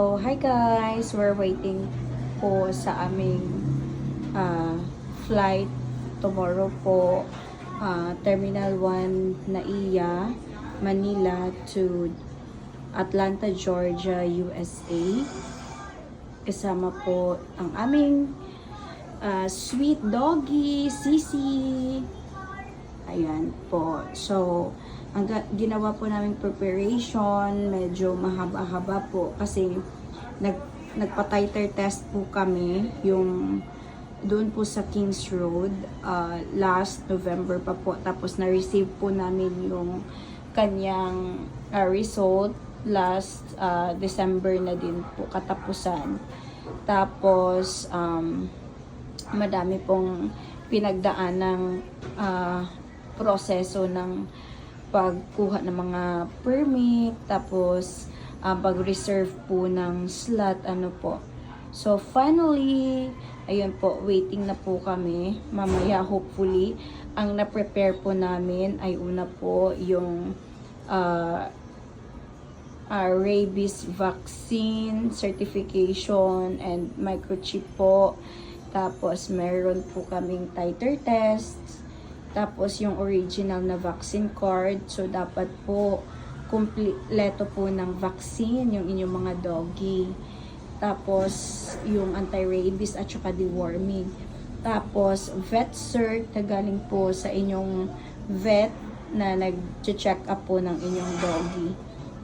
So, hi guys! We're waiting po sa aming flight tomorrow po. Terminal 1 NAIA, Manila to Atlanta, Georgia, USA. Kasama po ang aming sweet doggy, Sisi. Ayan po. So, ang ginawa po naming preparation, medyo mahaba-haba po kasi nagpa-titer test po kami yung doon po sa Kings Road last November pa po. Tapos na-receive po namin yung kanyang result last December na din po katapusan. Tapos madami pong pinagdaan ng proseso ng pagkuha ng mga permit, tapos pag-reserve po ng slot, ano po. So, finally, ayun po, waiting na po kami. Mamaya, hopefully, ang na-prepare po namin ay una po yung rabies vaccine certification and microchip po. Tapos, meron po kaming titer tests. Tapos, yung original na vaccine card. So, dapat po, kumpleto po ng vaccine, yung inyong mga doggy. Tapos, yung anti-rabies at saka deworming. Tapos, vet cert na galing po sa inyong vet na nag-check up po ng inyong doggy.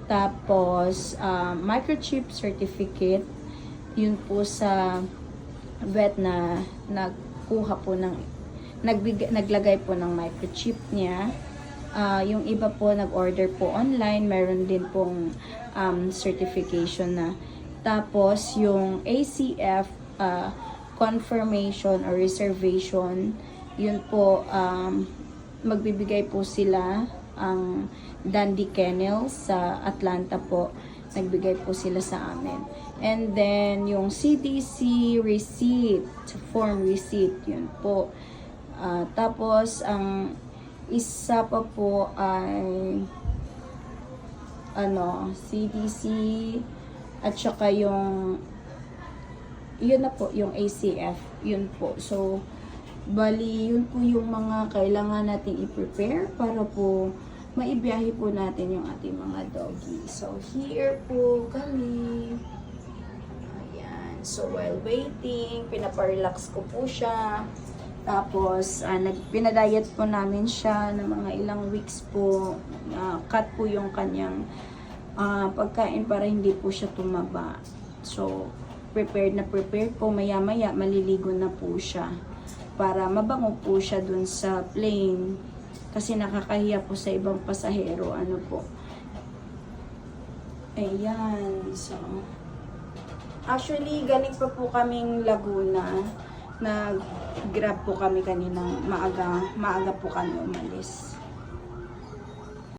Tapos, microchip certificate. Yun po sa vet na nagkuha po ng naglagay po ng microchip niya. Yung iba po nag-order po online, meron din pong certification na. Tapos yung ACF confirmation or reservation, yun po magbibigay po sila ang Dundee Kennel sa Atlanta po. Nagbigay po sila sa amin. And then yung CDC receipt, form receipt, yun po. Tapos, ang isa pa po ay CDC at saka yung yun na po, yung ACF, yun po. So, bali, yun po yung mga kailangan natin i-prepare para po maibiyahe po natin yung ating mga doggy. So, here po kami. Ayan. So, while waiting, pinaparelax ko po siya. Tapos, pinadiet po namin siya ng mga ilang weeks po. Cut po yung kanyang pagkain para hindi po siya tumaba. So, prepared po. Maya-maya, maliligo na po siya. Para mabango po siya dun sa plane. Kasi nakakahiya po sa ibang pasahero. Ano po. Ayan. So, actually, galing pa po kaming Laguna. Nag-grab po kami kaninang maaga po kami umalis.